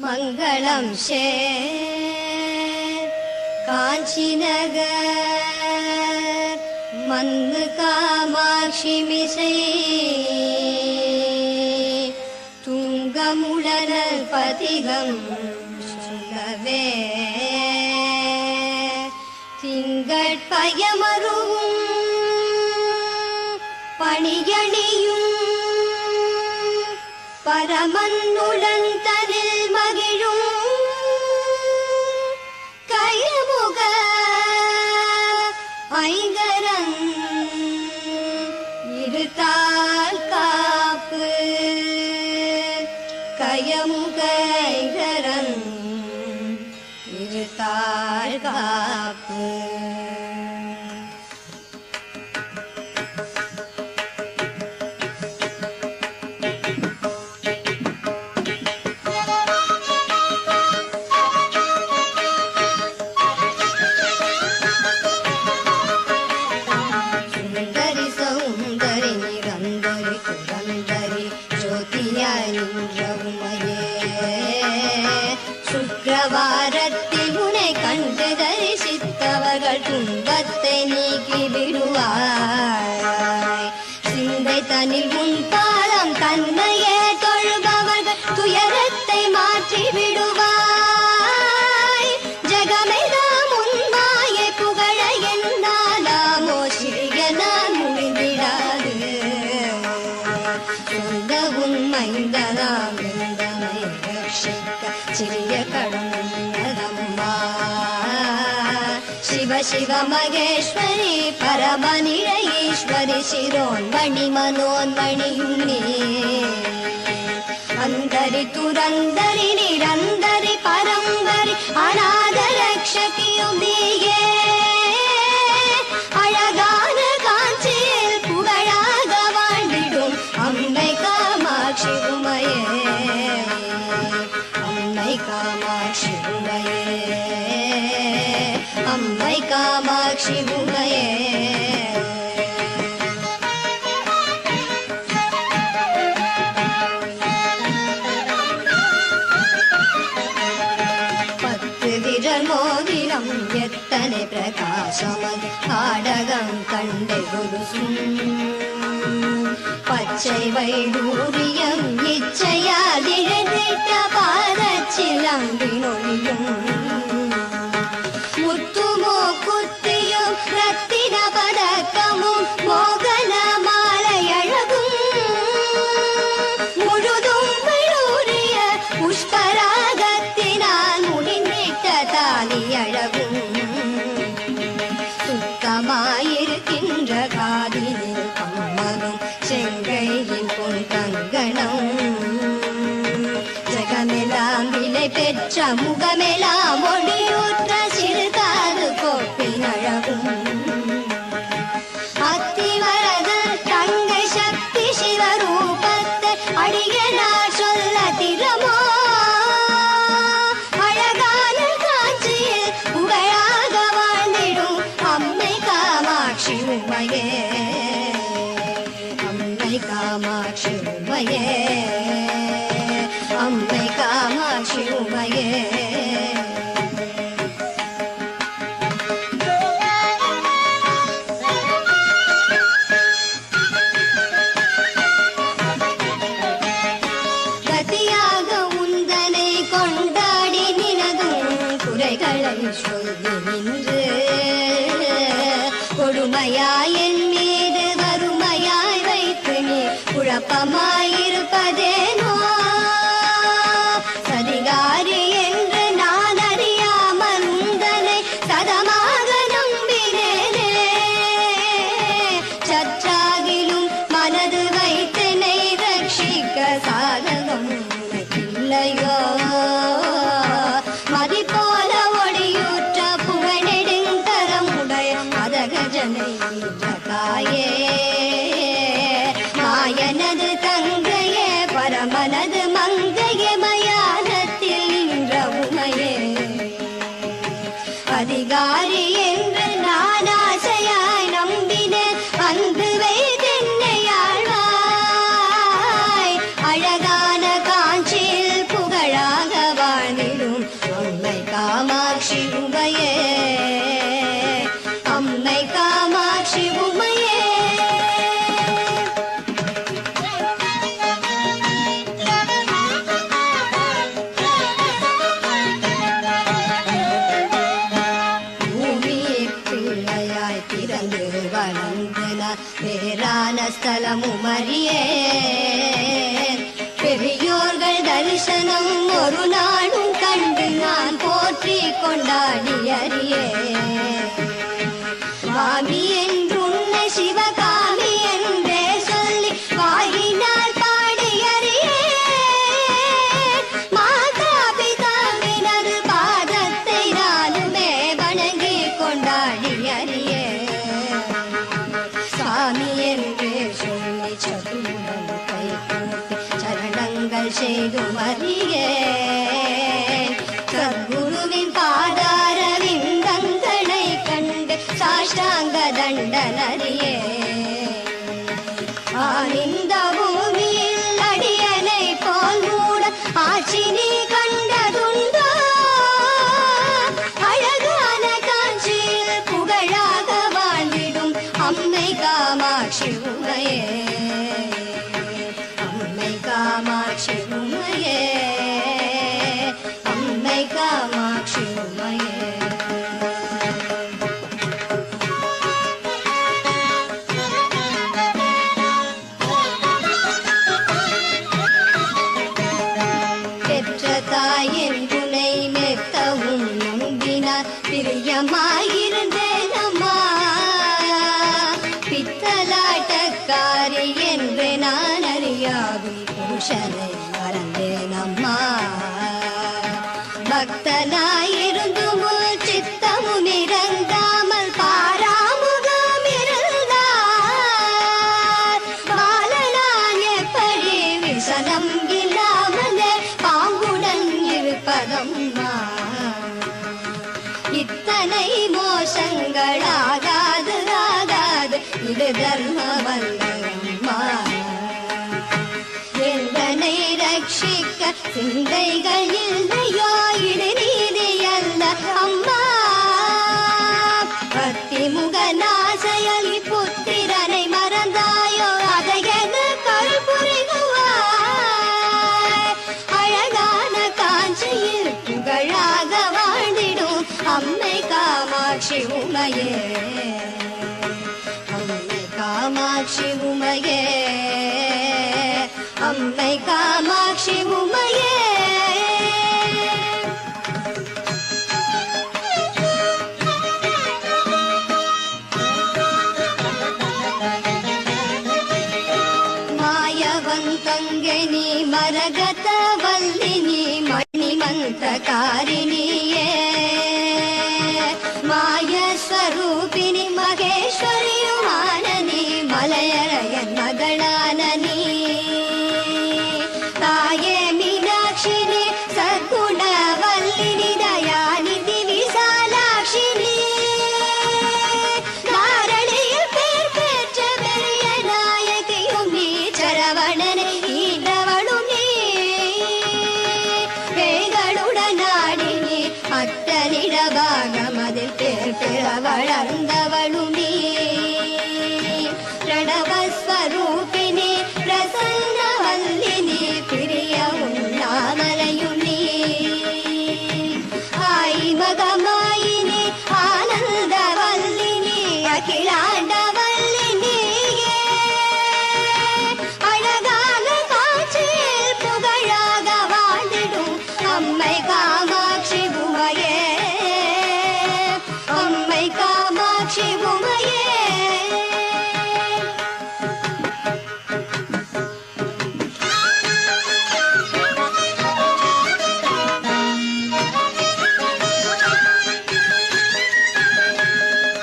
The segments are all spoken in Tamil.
மங்களம் சேர் காஞ்சி நகர் மன்னு காமாட்சி மிசை துங்கமுழல் பதிகம் சொல்லவே திங்கட்பயமருவும் பணியணியும் பரமன்னுடன் தனில் மகிழும் கயமுக ஐங்கரன் இருத்தால் காப்பு கயமுக ஐங்கரன் இருத்தால் காப்பு சுக்கிரவாரத்தில் உன்னை கண்டு தரிசித்தவர்கள் துன்பத்தை நீக்கி விடுவாய். சிந்தை தனில் உன் பாதம் தன்னையே தொழுபவர்கள் துயரத்தை மாற்றி விடுவாய். ஜகமெல்லாம் உன் மாயை புகழ என்னாலாமோ சிறிய நான் முடிந்திடாது. சொந்த உண்மைந்தனாம் சிறிய கடம்பா சிவ சிவ மகேஸ்வரி பரமநிலை ஈஸ்வரி சிரோன்மணி மனோன்மணியும் நீ அந்தரி துரந்தரி நிரந்தரி பரம்பரி அநாத ரக்ஷகியும் நீயே. அழகான காஞ்சியில் புகழாக வாழ்ந்திடும் அம்மை காமாட்சி உமையே. அம்மை காமாட்சி உமையே. அம்மை காமாட்சி உமையே. பத்து விரல் மோதிரம் எத்தனை பிரகாசமது ஆடகம் கண்டு குருசும் பச்சை வைடூரியம் இச்சையால் இழந்திட்ட பாதச்சிலம்பினொழியும் முத்துமோ குத்தியும் ரத்தின பதக்கமும் மோகன மாலை அழகும் முழுதும் வைடூரிய புஷ்பராகத்தினால் முடிந்திட்ட தாலி அழகும் சுத்தமாயிருக்கின்ற காதினில் கம்மனும் செங்கையின் பொன் கங்கணம் ஜகமெல்லாம் விலை பெற்ற முகமெல்லாம் ஒளியூற்ற சிறுகாது கோப்பின் அழகும் அத்திவரத தங்கை சக்தி சிவரூபத்தை அடியனார் சொல்ல திறமோ. அழகான காட்சியில் புகழாக வாழ்ந்திடும் அம்மை காமாட்சி உமையே. அம்மை காமாட்சி உமையே. அம்மை காமாட்சி உமையே. கதியாக உந்தனை கொண்டாடி நினதும் குறைகளை சொல்லி நின்று கொடுமையாய் என் மீது வறுமையாய் வைத்து நீ குழப்பமாயிருப்பதேனோ. சதிகாரி என்று நான் அறியாமல் உந்தனை சதமாக நம்பினேனே. சற்றாகிலும் மனது வைத்தனை ரட்சிக்க சாதகம் இல்லையோ. மதி போல ஒளியூற்ற புகழெடுங்கரமுடைய மதகஜனை தாயே. மாயனது தங்கையே பரமனது மங்கையே மயானத்தில் நின்ற உமையே. அதிகாரி என்று நான் ஆசையாய் நம்பினேன் அன்பு வைத்தென்னையாழ்வாய். அழகான காஞ்சியில் புகழாக வாழ் காமாட்சி உமையே, அம்மை காமாட்சி உமையே. பிள்ளையாய் பிறந்து வளர்ந்தன வேறான ஸ்தலமும் அறியே, பெரியோர்கள் தரிசனம் ஒரு நாளும் கண்டு நான் போற்றி கொண்டாடி அறியே. மாமி என்றுன்னை சிவகாமி என்றே சொல்லி வாயினால் பாடி அறியே. மாதா பிதாவினது பாதத்தை நானுமே வணங்கி கொண்டாடி அறியே. சாமி என்றே சொல்லி சதுரம் கை கூப்பி சரணங்கள் செய்து அறியே. சத்குருவின் பாதார விந்தங்களை கண்டு சாஷ்டாங்க தண்டனறியே. ஆனந்த பூமியில் அடியனை போல் மூட ஆட்சி நீ கண்டதுண்டோ? அழகான காஞ்சியில் புகழாக வாழ்ந்திடும் அம்மை காமாட்சி உமையே, அம்மை காமாட்சி உமையே, அம்மை காமாட்சி உமையே. பெற்ற தாயின் துணை மெத்தவும் நம்பினார் பிரியமாயிருந்தேன் அம்மா. பித்தலாட்டக்காரி என்று நான் அறியாகும் புருஷனை மறந்தேன் அம்மா. பக்தனாயிருந்தும் சித்தமும் இறங்காமல் பாராமுகம் இருந்தார். பாலனான் எப்படி விசனம் இல்லாமலே பாங்குடன் இருப்பதம்மா. இத்தனை மோசங்களாகாது ஆகாது, இது தர்மவல்லம்மா. எந்தனை ரட்சிக்க சிந்தைகள் இல்லையோ, இது நீதி அல்ல அம்மா. பக்தி முகநாசையல் புத்திரனை மறந்தாயோ, அதையென கருள் புரிகுவாய். அழகான காஞ்சியில் புகழாக வாழ்ந்திடும் அம்மை காமாட்சி உமையே, அம்மை காமாட்சி உமையே, அம்மை காமாட்சி உமையே. மாயவந்தங்கனி மரகத வல்லினி மணிமந்தகாரிணியே, மாய ಸ್ವರೂಪಿಣಿ ಮಹೇಶ್ವರಿಯುಮಾನನಿ ಮಲಯರಯನ್ ಮಗಳಾನನಿ. ತಾಯೇ ಮೀನಾಕ್ಷಿನಿ ಸದ್ಗುಣವಲ್ಲಿನಿ ದಯಾನಿಧಿ ವಿಶಾಲಾಕ್ಷಿನಿ. நாரணியில் பேர் பெற்ற பெரிய நாயகியும் நீ, சரவணனை ஈன்றவளும் நீ. பேய்களுடன் ஆடி நீ அத்தனிட பாகமதில் பேர் பெற வளர்ந்தவளும் நீ. பிரணவஸ்வரூபிணி பிரசன்னவல்லினி பிரிய உண்ணாமலையும் நீ. ஆய் மகமாயினி ஆனந்தவல்லினி அகிலாண்டவல்லினியே. அழகான காட்சியில் புகழாக வாழ்ந்திடும் அம்மை காமாட்சி உமையே, அம்மை காமாட்சி உமையே.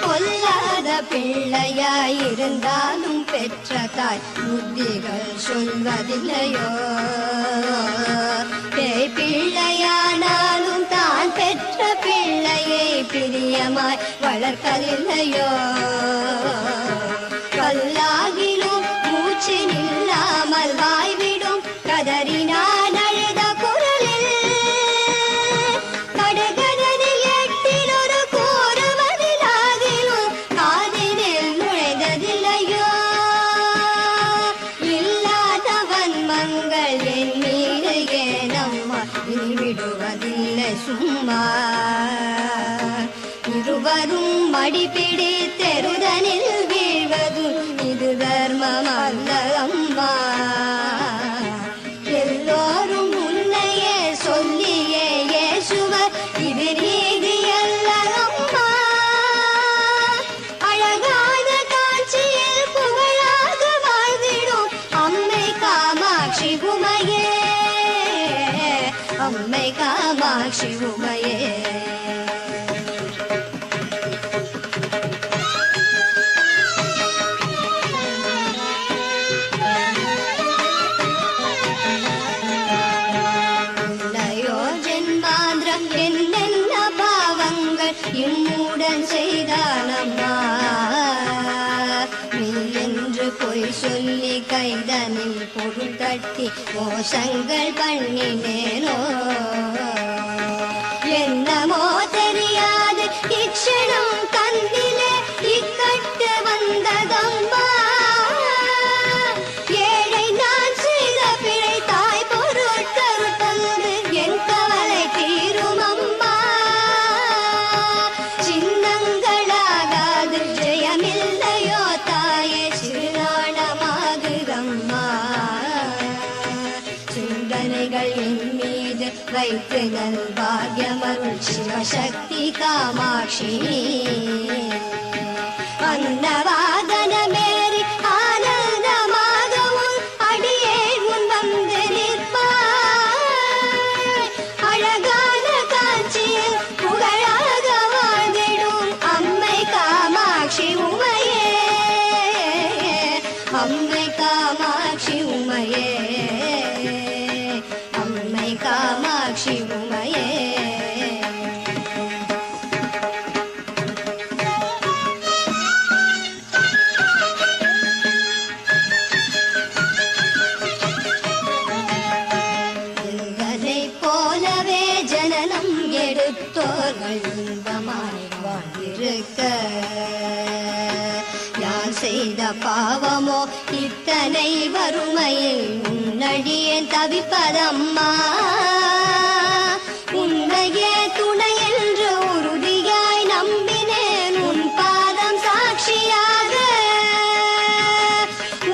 பொல்லாத பிள்ளையாயிருந்தாலும் பெற்ற தாய் புத்திகள் சொல்வதில்லையோ. பேய் பிள்ளையானாலும் தான் பெற்ற பிள்ளையை பிரியமாய் வளர்க்கலில்லையோ. கல்லாகிலும் மூச்சு நில்லாமல் வாய்விடும் கதறினான் அழுத குரலில். கடுகதனில் மடிப்பிடி தெருதனில் வீழ்வதும் இது தர்மம் அல்ல அம்மா. எல்லோரும் உன்னையே சொல்லியே ஏசுவர் இது நீதி அல்ல அம்மா. அழகான காட்சியில் புகழாக வாழ்ந்திடும் அம்மை காமாட்சி உமையே, அம்மை காமாட்சி உமையே. என்னென்ன பாவங்கள் இம்முடன் செய்தானம்மா. நீ என்று பொய் சொல்லி கைதனில் பொருள் தட்டி மோசங்கள் பண்ணினேனோ. என்னமோ தெரியாது இக்ஷணம் கண்ணிலே இக்கட்டு வந்ததம்மா. ஏழை நான் செய்த பிழை தாய் பொருட்கள் தந்து என் கவலை தீரும் அம்மா. சின்னங்களாகாது ஜெயமில்லையோ தாயே சிறுநாணமாகுதம்மா. சிந்தனைகள் என் மீது வைத்து நல் பாக்யமருள் சிவசக்தி காமாட்சி. அன்னவாதனமேறி ஆனந்தமாகவும் அடியே உன் வந்து நிற்பாய். அழகான காட்சியில் புகழாக வாழ்ந்திடும் அம்மை காமாட்சி உமையே, அம்மை காமாட்சி உமையே, அம்மை காமாட்சி உமையே. போலவே ஜனனம் எடுத்தோர்கள் இன்பமாய் வாழ்ந்திருக்க யார் செய்த பாவமோ இத்தனை வறுமையில் உன்னடியே தவிப்பதம்மா. உன்னையே துணை என்று உறுதியாய் நம்பினேன் உன் பாதம் சாட்சியாக.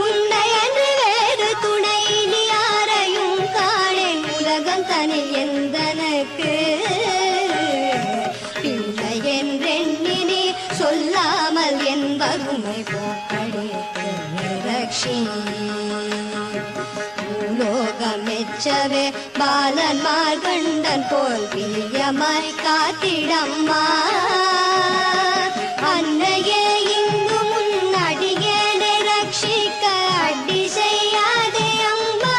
உன்னை என்று வேறு துணை நீ யாரையும் காணேன் உலகம் தனில் எந்தனுக்கு. பிள்ளை என்றெண்ணி நீ சொல்லாமல் என் வறுமை போக்கடித்து ரக்ஷி. பூலோகம் மெச்சவே பாலன்மார் கண்டன் போல் பிரியமாய் காத்திடம்மா. அன்னையே இங்கு முன்னடியேனை ரட்சிக்க அடி செய்யாதே அம்மா.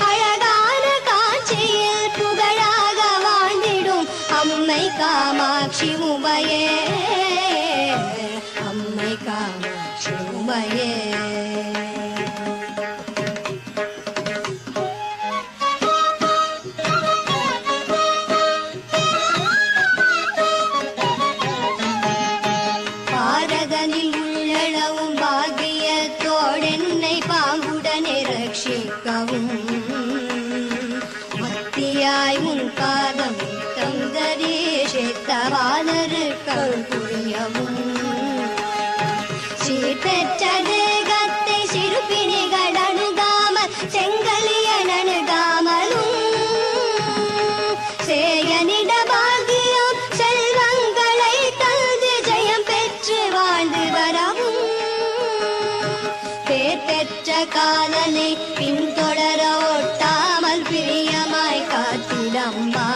அழகான காட்சியில் புகழாக வாழ்ந்திடும் அம்மை காமாட்சி உமையே, அம்மை காமாட்சி உமையே. பாரதனில் உள்ளளவும் பாகியத்தோடென்னை பாங்குடனே ரட்சிக்கவும் மத்தியாய் உன் பாதம் தந்தரே சேத்தவானருக்கள் புரியவும். சீர்பெற்ற தேகத்தை சிறுபிணிகள் அணுகாமல் செங்கலியன் அணுகாமலும் சேயனிட பாகியம் செல்வங்களை தந்து ஜெயம் பெற்று வாழ்ந்து வரவும். பேர் பெற்ற காலனை பின்தொடர ஒட்டாமல் பிரியமாய் காத்திடம்மா.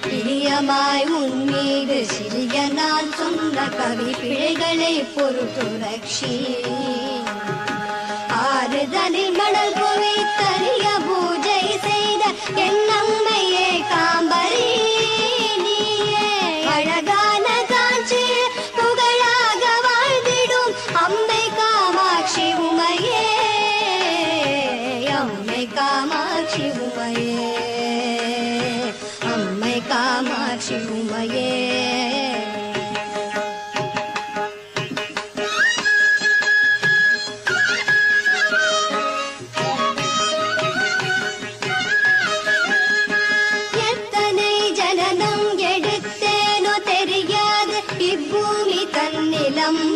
பிரியமாய் உன் மீது சிறிய நான் சொன்ன கவி பிழைகளை பொறுத்து ரக்ஷி. ஆறுதலில் மணல் குவித்தறிய பூஜை செய்த என் அம்மையே காம்பரி நீயே. அழகான காட்சி புகழாக வாழ்ந்திடும் அம்மை காமாட்சி உமையே, அம்மை காமாட்சி உமையே, அம்மை காமாட்சி உமையே. எத்தனை ஜனனம் எடுத்தேனோ நம்